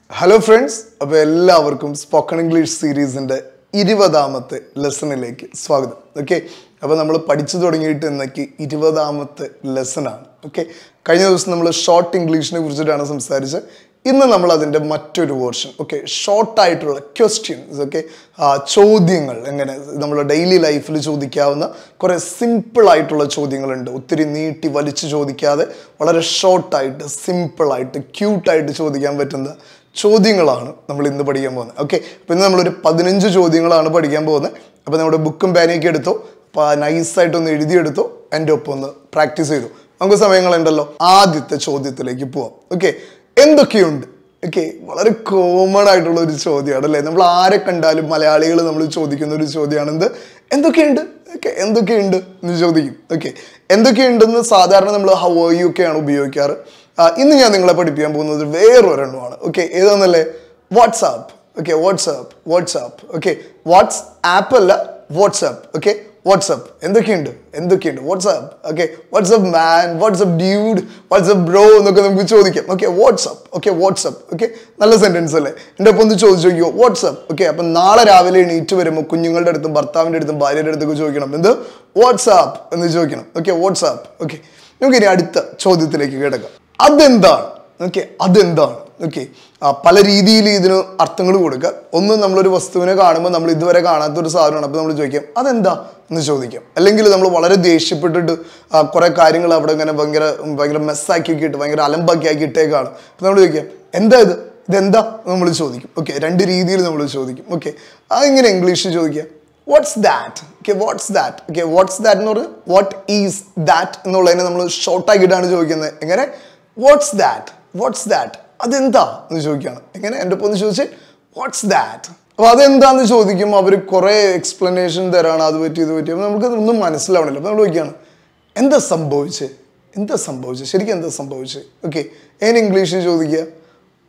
Hello friends, അപ്പോൾ എല്ലാവർക്കും spoken English സീരീസിന്റെ 20ാമത്തെ ലെസണിലേക്ക് സ്വാഗതം. ഓക്കേ, അപ്പോൾ നമ്മൾ പഠിച്ചു തുടങ്ങിയിട്ട് ഇന്നേക്ക് 20ാമത്തെ ലെസൺ ആണ്. ഓക്കേ, കഴിഞ്ഞ ദിവസം നമ്മൾ ഷോർട്ട് ഇംഗ്ലീഷിനെ കുറിച്ചിട്ടാണ് സംസാരിച്ചത്. ഇന്ന് നമ്മൾ അതിന്റെ മറ്റൊരു വേർഷൻ, ഓക്കേ, ഷോർട്ട് ആയിട്ടുള്ള ക്വസ്റ്റ്യൻസ്, ഓക്കേ, ചോദ്യങ്ങൾ എങ്ങനെ നമ്മൾ ഡെയിലി ലൈഫിൽ ചോദിക്കാവുന്ന കുറേ സിമ്പിൾ ആയിട്ടുള്ള ചോദ്യങ്ങളുണ്ട്. ഒത്തിരി നീട്ടി വലിച്ചു ചോദിക്കാതെ വളരെ ഷോർട്ടായിട്ട് സിമ്പിളായിട്ട് ക്യൂട്ടായിട്ട് ചോദിക്കാൻ പറ്റുന്ന ചോദ്യങ്ങളാണ് നമ്മൾ ഇന്ന് പഠിക്കാൻ പോകുന്നത്. ഓക്കെ, അപ്പോൾ ഇന്ന് നമ്മളൊരു 15 ചോദ്യങ്ങളാണ് പഠിക്കാൻ പോകുന്നത്. അപ്പോൾ നമ്മുടെ ബുക്കും പേനയൊക്കെ എടുത്തോ, അപ്പോൾ നൈസായിട്ടൊന്ന് എഴുതിയെടുത്തോ, എൻ്റെ ഒപ്പം ഒന്ന് പ്രാക്ടീസ് ചെയ്തു. നമുക്ക് സമയങ്ങളുണ്ടല്ലോ. ആദ്യത്തെ ചോദ്യത്തിലേക്ക് പോവാം. ഓക്കെ, എന്തൊക്കെയുണ്ട്? ഓക്കെ, വളരെ കോമൺ ആയിട്ടുള്ള ഒരു ചോദ്യമാണ് അല്ലേ. നമ്മൾ ആരെ കണ്ടാലും മലയാളികൾ നമ്മൾ ചോദിക്കുന്ന ഒരു ചോദ്യമാണ് എന്ത്, എന്തൊക്കെയുണ്ട്? ഓക്കെ, എന്തൊക്കെയുണ്ട് എന്ന് ചോദിക്കും. ഓക്കെ, എന്തൊക്കെയുണ്ടെന്ന് സാധാരണ നമ്മൾ ഹൗ ആർ യു ഒക്കെയാണ് ഉപയോഗിക്കാറ്. ഇന്ന് ഞാൻ നിങ്ങളെ പഠിപ്പിക്കാൻ പോകുന്നത് വേറൊരെണ്ണമാണ്. ഓക്കെ, ഏതാന്നല്ലേ? What's up. Okay, what's up, what's up. Okay, WhatsApp അല്ല, വാട്സാപ്പ്. Okay, what's up. എന്തൊക്കെയുണ്ട്? എന്തൊക്കെയുണ്ട്? What's up. Okay, what's up man, what's up dude, what's up bro എന്നൊക്കെ നമുക്ക് ചോദിക്കാം. Okay, what's up. Okay, what's up. Okay, നല്ല സെന്റൻസ് അല്ലേ? എൻ്റെ ഒപ്പം ഒന്ന് ചോദിച്ചു നോക്കിയോ, വാട്സാപ്പ്. ഓക്കെ, അപ്പം നാളെ രാവിലെ എണീറ്റ് വരുമ്പോൾ കുഞ്ഞുങ്ങളുടെ അടുത്തും ഭർത്താവിൻ്റെ അടുത്തും ഭാര്യയുടെ അടുത്തൊക്കെ ചോദിക്കണം എന്ത്, വാട്സാപ്പ് എന്ന് ചോദിക്കണം. Okay, what's up. ഓക്കെ, നമുക്ക് ഇനി അടുത്ത ചോദ്യത്തിലേക്ക് കിടക്കാം. അതെന്താണ്? ഓക്കെ, അതെന്താണ്? ഓക്കെ, പല രീതിയിൽ ഇതിന് അർത്ഥങ്ങൾ കൊടുക്കുക. ഒന്ന്, നമ്മളൊരു വസ്തുവിനെ കാണുമ്പോൾ നമ്മൾ ഇതുവരെ കാണാത്തൊരു സാധനമാണ്, അപ്പോൾ നമ്മൾ ചോദിക്കാം അതെന്താ എന്ന് ചോദിക്കാം. അല്ലെങ്കിൽ നമ്മൾ വളരെ ദേഷ്യപ്പെട്ടിട്ട് കുറേ കാര്യങ്ങൾ അവിടെ ഇങ്ങനെ ഭയങ്കര മെസ്സാക്കിയിട്ട് ഭയങ്കര അലമ്പാക്കി ഇട്ടേക്കാണ്. അപ്പോൾ നമ്മൾ ചോദിക്കാം എന്താ ഇത്, ഇതെന്താ നമ്മൾ ചോദിക്കും. ഓക്കെ, രണ്ട് രീതിയിൽ നമ്മൾ ചോദിക്കും. ഓക്കെ, അതെങ്ങനെ ഇംഗ്ലീഷിൽ ചോദിക്കാം? What's that. Okay, what's that. Okay, what's that എന്ന് പറഞ്ഞാൽ വാട്ട് ഈസ് ദാറ്റ് എന്നുള്ളതിനെ നമ്മൾ ഷോർട്ടാക്കിയിട്ടാണ് ചോദിക്കുന്നത്. എങ്ങനെ? വാട്ട്സ് ദാറ്റ്, വാട്ട്സ് ദാറ്റ്, അതെന്താ എന്ന് ചോദിക്കുകയാണ്. എങ്ങനെ? എൻ്റെ ഒപ്പം ഒന്ന് ചോദിച്ചാൽ വാട്ട്സ് ദാറ്റ്. അപ്പോൾ അതെന്താന്ന് ചോദിക്കുമ്പോൾ അവർ കുറേ എക്സ്പ്ലനേഷൻ തരാണ്, അത് പറ്റി ഇത് പറ്റി. അപ്പോൾ നമുക്ക് ഒന്നും മനസ്സിലാവണില്ല. അപ്പോൾ നമ്മൾ ചോദിക്കുകയാണ് എന്താ സംഭവിച്ചത്, എന്താ സംഭവിച്ചത്, ശരിക്കും എന്താ സംഭവിച്ചത്. ഓക്കെ, എങ്ങനെ ഇംഗ്ലീഷിൽ ചോദിക്കുക?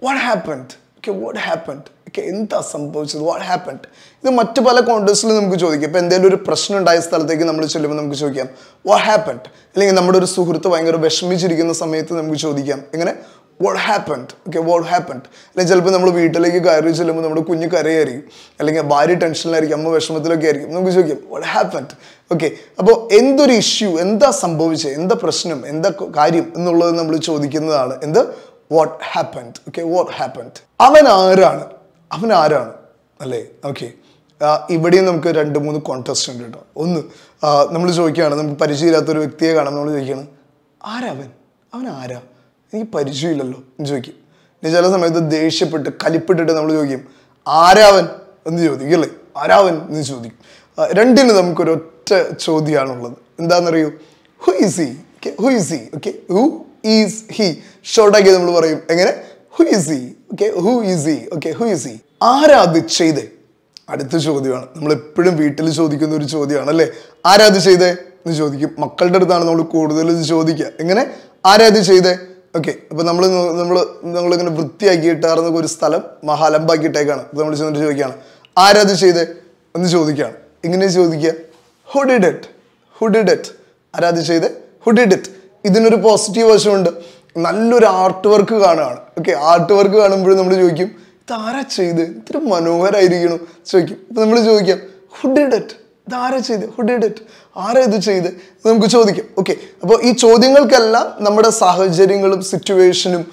What happened. Okay, what happened. Okay, എന്താ സംഭവിച്ചത്, വാട്ട് ഹാപ്പൻഡ്. ഇത് മറ്റു പല കോണ്ടെക്സ്റ്റിലും നമുക്ക് ചോദിക്കാം. ഇപ്പോൾ എന്തെങ്കിലും ഒരു പ്രശ്നം ഉണ്ടായ സ്ഥലത്തേക്ക് നമ്മൾ ചെല്ലുമ്പോൾ നമുക്ക് ചോദിക്കാം വാട്ട് ഹാപ്പൻഡ്. അല്ലെങ്കിൽ നമ്മുടെ ഒരു സുഹൃത്ത് ഭയങ്കര വിഷമിച്ചിരിക്കുന്ന സമയത്ത് നമുക്ക് ചോദിക്കാം എങ്ങനെ, what happened. Okay, what happened. അല്ലെങ്കിൽ ചിലപ്പോൾ നമ്മൾ വീട്ടിലേക്ക് കയറി ചെല്ലുമ്പോൾ നമ്മുടെ കുഞ്ഞ് കരയായിരിക്കും, അല്ലെങ്കിൽ ഭാര്യ ടെൻഷനിലായിരിക്കും, അമ്മ വിഷമത്തിലൊക്കെ ആയിരിക്കും, നമുക്ക് ചോദിക്കാം വാട്ട് ഹാപ്പൻഡ്. ഓക്കെ, അപ്പോൾ എന്തൊരു ഇഷ്യൂ, എന്താ സംഭവിച്ചത്, എന്താ പ്രശ്നം, എന്താ കാര്യം എന്നുള്ളത് നമ്മൾ ചോദിക്കുന്നതാണ് എന്ത്, what happened. Okay, what happened. അവൻ ആരാണ്, അവൻ ആരാണ് അല്ലേ. ഓക്കെ, ഇവിടെയും നമുക്ക് 2-3 കോൺടെസ്റ്റ് ഉണ്ട് കേട്ടോ. ഒന്ന്, നമ്മൾ ചോദിക്കുകയാണ്, നമുക്ക് പരിചയമില്ലാത്തൊരു വ്യക്തിയെ കാണാം, നമ്മൾ ചോദിക്കുകയാണ് ആരാവൻ, അവൻ ആരാ, എനിക്ക് പരിചയമില്ലല്ലോ എന്ന് ചോദിക്കും. ഇനി ചില സമയത്ത് ദേഷ്യപ്പെട്ട് കലിപ്പിട്ടിട്ട് നമ്മൾ ചോദിക്കും ആരാവൻ എന്ന് ചോദിക്കും അല്ലേ, ആരാവൻ എന്ന് ചോദിക്കും. രണ്ടിന് നമുക്കൊരൊറ്റ ചോദ്യമാണുള്ളത്. എന്താണെന്നറിയോ? Who is he. Okay, who is he. Okay, who is he. ഷോർട്ടാക്കി നമ്മൾ പറയും എങ്ങനെ, who is he. Okay, who is he. Okay, who is he. ആരാ അത് ചെയ്തേ? അടുത്ത ചോദ്യമാണ്, നമ്മൾ എപ്പോഴും വീട്ടിൽ ചോദിക്കുന്ന ഒരു ചോദ്യമാണ് അല്ലേ. ആരാ അത് ചെയ്തേ എന്ന് ചോദിക്കും. മക്കളുടെ അടുത്താണ് നമ്മൾ കൂടുതൽ ഇത് ചോദിക്കുക. എങ്ങനെ, ആരാ അത് ചെയ്തേ. ഓക്കെ, അപ്പോൾ നമ്മളിങ്ങനെ വൃത്തിയാക്കിയിട്ടാർന്ന ഒരു സ്ഥലം മഹാലമ്പാക്കിയിട്ടേക്കാണ്. അപ്പോൾ നമ്മൾ ചെന്നിട്ട് ചോദിക്കുകയാണ് ആരാ അത് ചെയ്തേ എന്ന് ചോദിക്കുകയാണ്. ഇങ്ങനെ ചോദിക്കുക, who did it. Who did it. ആരാ അത് ചെയ്തേ, ഹു ഡിഡ് ഇറ്റ്. ഇതിനൊരു പോസിറ്റീവ് വശമുണ്ട്. നല്ലൊരു ആർട്ട് വർക്ക് കാണുകയാണ്. ഓക്കെ, ആർട്ട് വർക്ക് കാണുമ്പോഴും നമ്മൾ ചോദിക്കും ഇതാരാ ചെയ്ത്, ഇത്ര മനോഹരമായിരിക്കണം ചോദിക്കും. അപ്പം നമ്മൾ ചോദിക്കാം ഹു ഡിഡ് ഇറ്റ്. ഇതാരാ ചെയ്ത്, ഹു ഡിഡ് ഇറ്റ്, ആരാ ഇത് ചെയ്ത് നമുക്ക് ചോദിക്കാം. ഓക്കെ, അപ്പോൾ ഈ ചോദ്യങ്ങൾക്കെല്ലാം നമ്മുടെ സാഹചര്യങ്ങളും സിറ്റുവേഷനും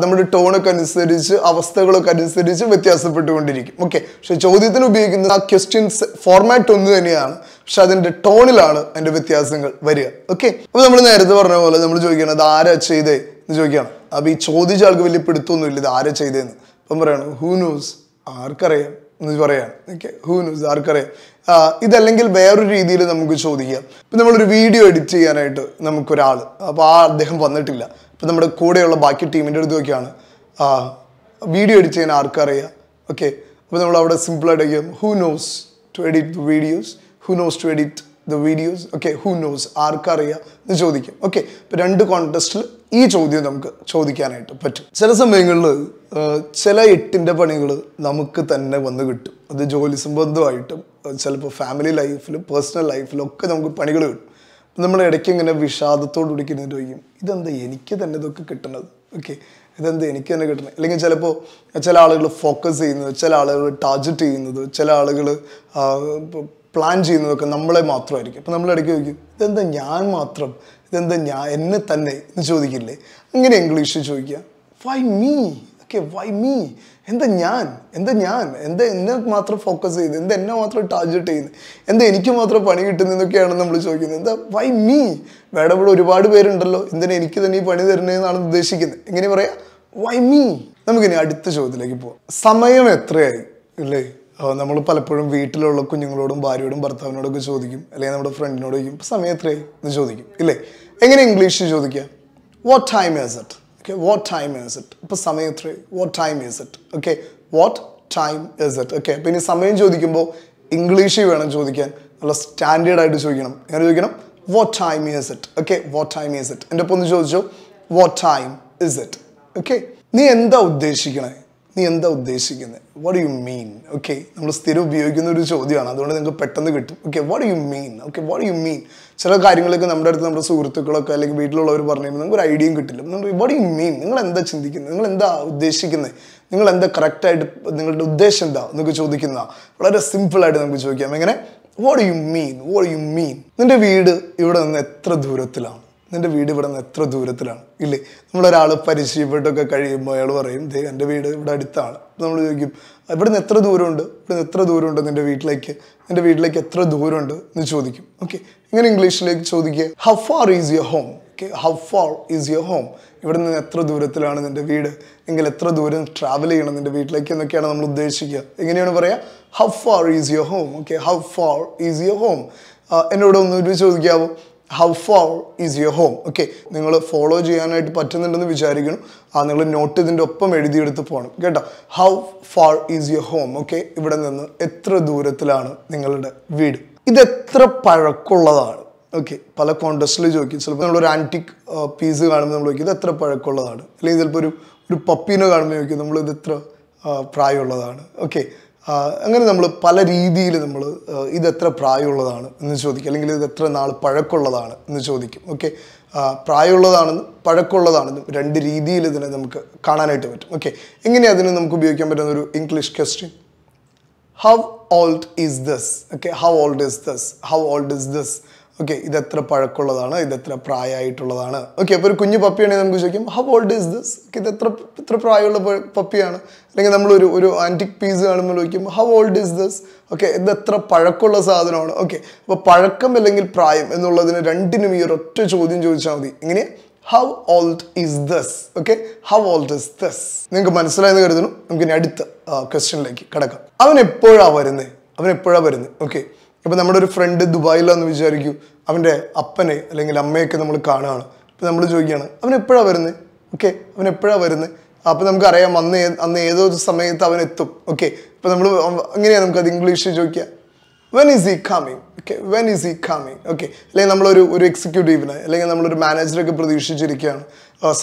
നമ്മുടെ ടോണൊക്കെ അനുസരിച്ച് അവസ്ഥകളൊക്കെ അനുസരിച്ച് വ്യത്യാസപ്പെട്ടുകൊണ്ടിരിക്കും. ഓക്കെ, പക്ഷെ ചോദ്യത്തിന് ഉപയോഗിക്കുന്ന ആ ക്വസ്റ്റ്യൻസ് ഫോർമാറ്റ് ഒന്ന് തന്നെയാണ്, പക്ഷെ അതിൻ്റെ ടോണിലാണ് അതിൻ്റെ വ്യത്യാസങ്ങൾ വരിക. ഓക്കെ, അപ്പോൾ നമ്മൾ നേരത്തെ പറഞ്ഞ പോലെ നമ്മൾ ചോദിക്കണം ഇത് ആരാ ചെയ്തേ എന്ന് ചോദിക്കണം. അപ്പോൾ ഈ ചോദിച്ച ആൾക്ക് വലിയ പിടുത്തൊന്നുമില്ല ഇത് ആരാ ചെയ്തതെന്ന്. അപ്പം പറയണം ഹൂ നോസ്, ആർക്കറിയാം എന്ന് പറയാണ്. ഓക്കെ, ഹൂ നോസ്, ആർക്കറിയാം. ഇതല്ലെങ്കിൽ വേറൊരു രീതിയിൽ നമുക്ക് ചോദിക്കാം. ഇപ്പം നമ്മളൊരു വീഡിയോ എഡിറ്റ് ചെയ്യാനായിട്ട് നമുക്കൊരാൾ, അപ്പോൾ അദ്ദേഹം വന്നിട്ടില്ല. അപ്പം നമ്മുടെ കൂടെയുള്ള ബാക്കി ടീമിൻ്റെ അടുത്ത് നോക്കിയാണ് വീഡിയോ എഡിറ്റ് ചെയ്യാൻ ആർക്കറിയാം. ഓക്കെ, അപ്പോൾ നമ്മൾ അവിടെ സിമ്പിളായിട്ട് വയ്ക്കും who knows to edit the videos, who knows to edit the videos. Okay, who knows, ആർക്കറിയാം എന്ന് ചോദിക്കും. ഓക്കെ, ഇപ്പോൾ 2 കോൺടെസ്റ്റിൽ ഈ ചോദ്യം നമുക്ക് ചോദിക്കാനായിട്ട് പറ്റും. ചില സമയങ്ങളിൽ ചില 8ൻ്റെ പണികൾ നമുക്ക് തന്നെ വന്ന് കിട്ടും. അത് ജോലി സംബന്ധമായിട്ടും ചിലപ്പോൾ ഫാമിലി ലൈഫിലും പേഴ്സണൽ ലൈഫിലും ഒക്കെ നമുക്ക് പണികൾ കിട്ടും. നമ്മൾ ഇടയ്ക്ക് ഇങ്ങനെ വിഷാദത്തോടുകൂടി ചോദിക്കും ഇതെന്താ എനിക്ക് തന്നെ ഇതൊക്കെ കിട്ടുന്നത്. ഓക്കെ, ഇതെന്താ എനിക്ക് തന്നെ കിട്ടണേ? അല്ലെങ്കിൽ ചിലപ്പോൾ ചില ആളുകൾ ഫോക്കസ് ചെയ്യുന്നത്, ചില ആളുകൾ ടാർഗറ്റ് ചെയ്യുന്നത്, ചില ആളുകൾ പ്ലാൻ ചെയ്യുന്നതൊക്കെ നമ്മളെ മാത്രമായിരിക്കും. അപ്പോൾ നമ്മൾ ഇടയ്ക്ക് ചോദിക്കും, ഇതെന്താ ഞാൻ മാത്രം, ഇതെന്താ ഞാൻ എന്നെ തന്നെ എന്ന് ചോദിക്കില്ലേ? അങ്ങനെ ഇംഗ്ലീഷിൽ ചോദിക്കുക, Y me? Okay, Y me? എന്താ ഞാൻ എന്താ എന്നെ മാത്രം ഫോക്കസ് ചെയ്ത്, എന്താ എന്നെ മാത്രം ടാർഗറ്റ് ചെയ്യുന്നത്, എന്താ എനിക്ക് മാത്രം പണി കിട്ടുന്നതൊക്കെയാണ് നമ്മൾ ചോദിക്കുന്നത്. എന്താ വൈ മീ? വേറെ ഇവിടെ ഒരുപാട് പേരുണ്ടല്ലോ, എന്തിനാ എനിക്ക് തന്നെ ഈ പണി തരുന്നതെന്നാണ് ഉദ്ദേശിക്കുന്നത്. എങ്ങനെ പറയാം? Y me? നമുക്കിനി അടുത്ത ചോദ്യത്തിലേക്ക് പോവാം. സമയം എത്രയായി അല്ലേ? നമ്മൾ പലപ്പോഴും വീട്ടിലുള്ള കുഞ്ഞുങ്ങളോടും ഭാര്യയോടും ഭർത്താവിനോടൊക്കെ ചോദിക്കും, അല്ലെങ്കിൽ നമ്മുടെ ഫ്രണ്ടിനോട് ചോദിക്കും, ഇപ്പം സമയം എത്രയായി എന്ന് ചോദിക്കും ഇല്ലേ? എങ്ങനെ ഇംഗ്ലീഷിൽ ചോദിക്കുക? What time is it? Okay, what time is it? ഇപ്പോൾ സമയം എത്രയായി? What time is it? Okay, what time is it? Okay, അപ്പോൾ ഇനി സമയം ചോദിക്കുമ്പോൾ ഇംഗ്ലീഷിൽ വേണം ചോദിക്കാൻ, നല്ല സ്റ്റാൻഡേർഡ് ആയിട്ട് ചോദിക്കണം. എങ്ങനെ ചോദിക്കണം? What time is it? Okay, what time is it? എൻ്റെ ഒപ്പം ഒന്ന് ചോദിച്ചോ, what time is it? Okay, നീ എന്താ ഉദ്ദേശിക്കണേ? What do you mean? Okay, നമ്മൾ സ്ഥിരം ഉപയോഗിക്കുന്ന ഒരു ചോദ്യമാണ്, അതുകൊണ്ട് നിങ്ങൾക്ക് പെട്ടെന്ന് കിട്ടും. Okay, what do you mean? Okay, what do you mean? ചില കാര്യങ്ങളൊക്കെ നമ്മുടെ അടുത്ത് നമ്മുടെ സുഹൃത്തുക്കളൊക്കെ അല്ലെങ്കിൽ വീട്ടിലുള്ളവർ പറഞ്ഞു കഴിയുമ്പോൾ നമുക്ക് ഒരു ഐഡിയയും കിട്ടില്ല. നമ്മൾ what do you mean? നിങ്ങൾ എന്താ ചിന്തിക്കുന്നത്, നിങ്ങൾ എന്താ ഉദ്ദേശിക്കുന്നത്, നിങ്ങൾ എന്താ കറക്റ്റായിട്ട് നിങ്ങളുടെ ഉദ്ദേശം എന്താ എന്നൊക്കെ ചോദിക്കുന്ന വളരെ സിമ്പിളായിട്ട് നമുക്ക് ചോദിക്കാം. എങ്ങനെ? what do you mean? നിന്റെ വീട് ഇവിടെ നിന്ന് എത്ര ദൂരത്തിലാണ്? ഇല്ലേ? നമ്മളൊരാൾ പരിചയപ്പെട്ടൊക്കെ കഴിയുമ്പോൾ അയാൾ പറയും, ദേ എൻ്റെ വീട് ഇവിടെ അടുത്താണ്. നമ്മൾ ചോദിക്കും, ഇവിടുന്ന് എത്ര ദൂരമുണ്ട് നിൻ്റെ വീട്ടിലേക്ക് എത്ര ദൂരമുണ്ട് എന്ന് ചോദിക്കും. ഓക്കെ, ഇങ്ങനെ ഇംഗ്ലീഷിലേക്ക് ചോദിക്കുക, how far is your home? Okay, how far is your home? ഇവിടെ നിന്ന് എത്ര ദൂരത്തിലാണ് നിൻ്റെ വീട്, എങ്കിൽ എത്ര ദൂരം ട്രാവൽ ചെയ്യണം നിൻ്റെ വീട്ടിലേക്ക് എന്നൊക്കെയാണ് നമ്മൾ ഉദ്ദേശിക്കുക. എങ്ങനെയാണ് പറയുക? How far is your home? Okay, how far is your home? എന്നോട് ഒന്നൊരു ചോദിക്കാവോ, how far is your home? Okay, നിങ്ങൾ ഫോളോ ചെയ്യാനായിട്ട് പറ്റുന്നുണ്ടെന്ന് വിചാരിക്കണം. നിങ്ങൾ നോട്ട് ഇതിൻ്റെ ഒപ്പം എഴുതിയെടുത്ത് പോകണം കേട്ടോ. How far is your home? Okay, ഇവിടെ നിന്ന് എത്ര ദൂരത്തിലാണ് നിങ്ങളുടെ വീട്? ഇതെത്ര പഴക്കമുള്ളതാണ്? ഓക്കെ, പല കോണ്ടസ്റ്റിൽ ചോദിക്കും. ചിലപ്പോൾ നമ്മളൊരു ആൻറ്റിക് പീസ് കാണുമ്പോൾ നമ്മൾ ചോദിക്കും, ഇത് എത്ര പഴക്കമുള്ളതാണ്? അല്ലെങ്കിൽ ചിലപ്പോൾ ഒരു പപ്പീനെ കാണുമ്പോൾ ചോദിക്കും, നമ്മൾ ഇത് എത്ര പ്രായമുള്ളതാണ്? ഓക്കെ, അങ്ങനെ നമ്മൾ പല രീതിയിൽ നമ്മൾ ഇതെത്ര പ്രായമുള്ളതാണ് എന്ന് ചോദിക്കും, അല്ലെങ്കിൽ ഇത് എത്ര നാൾ പഴക്കമുള്ളതാണ് എന്ന് ചോദിക്കും. ഓക്കെ, പ്രായമുള്ളതാണെന്നും പഴക്കമുള്ളതാണെന്നും രണ്ട് രീതിയിൽ ഇതിനെ നമുക്ക് കാണാനായിട്ട് പറ്റും. ഓക്കെ, എങ്ങനെ അതിന് നമുക്ക് ഉപയോഗിക്കാൻ പറ്റുന്ന ഒരു English question, how old is this? Okay, how old is this? Okay, ഇതെത്ര പഴക്കമുള്ളതാണ്, ഇതെത്ര പ്രായമായിട്ടുള്ളതാണ്? ഓക്കെ, അപ്പോൾ ഒരു കുഞ്ഞു പപ്പിയാണെങ്കിൽ നമുക്ക് ചോദിക്കും, how old is this? Okay, ഇത് എത്ര പ്രായമുള്ള പപ്പിയാണ്? അല്ലെങ്കിൽ നമ്മളൊരു ആൻറ്റിക് പീസ് കാണുമ്പോൾ ചോദിക്കും, how old is this? Okay, ഇത് എത്ര പഴക്കമുള്ള സാധനമാണ്? ഓക്കെ, അപ്പോൾ പഴക്കം അല്ലെങ്കിൽ പ്രായം എന്നുള്ളതിന് രണ്ടിനും ഈ ഒരൊറ്റ ചോദ്യം ചോദിച്ചാൽ മതി. ഇങ്ങനെ how old is this? Okay, how old is this? നിങ്ങൾക്ക് മനസ്സിലായെന്ന് കരുതുന്നു. നമുക്ക് ഇനി അടുത്ത ക്വസ്റ്റ്യനിലേക്ക് കിടക്കാം. അവൻ എപ്പോഴാണ് വരുന്നത്? ഓക്കെ, അപ്പോൾ നമ്മുടെ ഒരു ഫ്രണ്ട് ദുബായിലാന്ന് വിചാരിക്കൂ, അവൻ്റെ അപ്പനെ അല്ലെങ്കിൽ അമ്മയൊക്കെ നമ്മൾ കാണുകയാണ്. അപ്പോൾ നമ്മൾ ചോദിക്കുകയാണ്, അവൻ എപ്പോഴാണ് വരുന്നത്? ഓക്കെ, അവൻ എപ്പോഴാണ് വരുന്നത്? അപ്പോൾ നമുക്കറിയാം അന്ന് ഏതോ സമയത്ത് അവൻ എത്തും. ഓക്കെ, അപ്പോൾ നമ്മൾ എങ്ങനെയാണ് നമുക്കത് ഇംഗ്ലീഷിൽ ചോദിക്കുക? When is he coming? Okay, when is he coming? Okay, അല്ലെങ്കിൽ നമ്മളൊരു എക്സിക്യൂട്ടീവിനെ അല്ലെങ്കിൽ നമ്മളൊരു മാനേജറൊക്കെ പ്രതീക്ഷിച്ചിരിക്കുകയാണ്,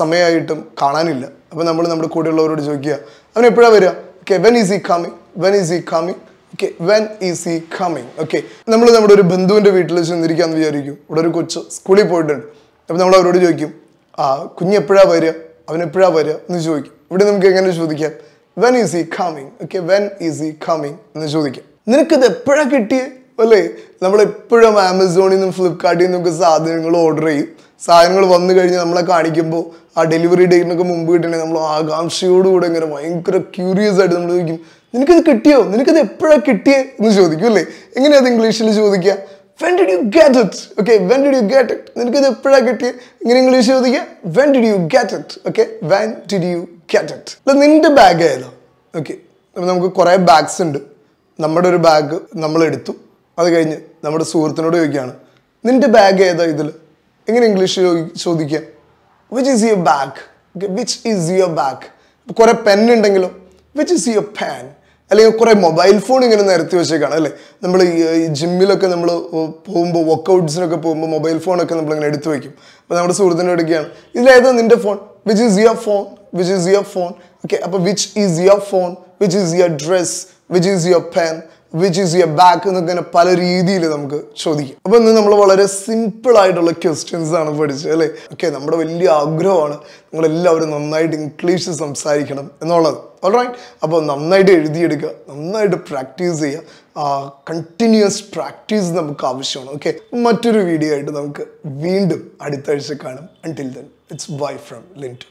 സമയമായിട്ടും കാണാനില്ല. അപ്പോൾ നമ്മൾ നമ്മുടെ കൂടെയുള്ളവരോട് ചോദിക്കുക, അവൻ എപ്പോഴാണ് വരിക? Okay, when is he coming? Okay, when is he coming? Okay, നമ്മൾ നമ്മുടെ ഒരു ബന്ധുവിൻ്റെ വീട്ടിൽ ചെന്നിരിക്കാമെന്ന് വിചാരിക്കും. ഇവിടെ ഒരു കൊച്ച് സ്കൂളിൽ പോയിട്ടുണ്ട്. അപ്പോൾ നമ്മൾ അവരോട് ചോദിക്കും, കുഞ്ഞ് എപ്പോഴാണ് വരിക, അവൻ എപ്പോഴാണ് വരിക എന്ന് ചോദിക്കും. ഇവിടെ നമുക്ക് എങ്ങനെ ചോദിക്കാം? When is he coming? Okay, when is he coming എന്ന് ചോദിക്കാം. നിനക്കിത് എപ്പോഴാണ് കിട്ടിയേ? അല്ലേ, നമ്മളെപ്പോഴും ആമസോണിൽ നിന്നും ഫ്ലിപ്കാർട്ടിൽ നിന്നൊക്കെ സാധനങ്ങൾ ഓർഡർ ചെയ്യും. സാധനങ്ങൾ വന്നു കഴിഞ്ഞ് നമ്മളെ കാണിക്കുമ്പോൾ ആ ഡെലിവറി ഡേറ്റിനൊക്കെ മുമ്പ് കിട്ടണമെങ്കിൽ നമ്മൾ ആകാംക്ഷയോടുകൂടെ ഇങ്ങനെ ഭയങ്കര ക്യൂരിയസ് ആയിട്ട് നമ്മൾ ചോദിക്കും, നിനക്കിത് കിട്ടിയോ, നിനക്കിത് എപ്പോഴാണ് കിട്ടിയേ എന്ന് ചോദിക്കും അല്ലേ? എങ്ങനെയത് ഇംഗ്ലീഷിൽ ചോദിക്കുക? when did you get it? Okay, when did you get it? നിനക്കിത് എപ്പോഴാണ് കിട്ടിയേ? ഇങ്ങനെ ഇംഗ്ലീഷ് ചോദിക്കുക, when did you get it? Okay, when did you get it? നിന്റെ ബാഗ് ഏതാ? ഓക്കെ, നമുക്ക് കുറേ ബാഗ്സ് ഉണ്ട്. നമ്മുടെ ഒരു ബാഗ് നമ്മൾ എടുത്തു, അത് കഴിഞ്ഞ് നമ്മുടെ സുഹൃത്തിനോട് ചോദിക്കുകയാണ്, നിന്റെ ബാഗ് ഏതാ ഇതിൽ? എങ്ങനെ ഇംഗ്ലീഷിൽ ചോദിക്കുക? Which is your bag? Okay, which is your bag? കുറേ പെന്നുണ്ടെങ്കിലോ, വിച്ച് ഈസ് യുവർ പെൻ? അല്ലെങ്കിൽ കുറേ മൊബൈൽ ഫോൺ ഇങ്ങനെ നിരത്തി വെച്ചേക്കാണ് അല്ലേ? നമ്മൾ ഈ ജിമ്മിലൊക്കെ നമ്മൾ പോകുമ്പോൾ വർക്കൗട്ട്സിനൊക്കെ പോകുമ്പോൾ മൊബൈൽ ഫോണൊക്കെ നമ്മളിങ്ങനെ എടുത്തു വയ്ക്കും. അപ്പോൾ നമ്മുടെ സുഹൃത്തിനോട് എടുക്കുകയാണ്, ഇതിലേതാ നിന്റെ phone? Which is your phone? Okay, അപ്പോൾ which is your phone? Which is your dress? Which is your pen? Which is your bag എന്നൊക്കെ പല രീതിയിൽ നമുക്ക് ചോദിക്കാം. അപ്പോൾ ഇന്ന് നമ്മൾ വളരെ സിമ്പിൾ ആയിട്ടുള്ള ക്വസ്റ്റ്യൻസ് ആണ് പഠിച്ചത് അല്ലേ. ഓക്കെ, നമ്മുടെ വലിയ ആഗ്രഹമാണ് നിങ്ങളെല്ലാവരും നന്നായിട്ട് ഇംഗ്ലീഷ് സംസാരിക്കണം എന്നുള്ളത്. ഓൾറൈറ്റ്, അപ്പോൾ നന്നായിട്ട് എഴുതിയെടുക്കുക, നന്നായിട്ട് പ്രാക്ടീസ് ചെയ്യുക. കണ്ടിന്യൂസ് പ്രാക്ടീസ് നമുക്ക് ആവശ്യമാണ്. ഓക്കെ, മറ്റൊരു വീഡിയോ ആയിട്ട് നമുക്ക് വീണ്ടും അടുത്ത ആഴ്ച കാണാം. Until then it's bye from Linto.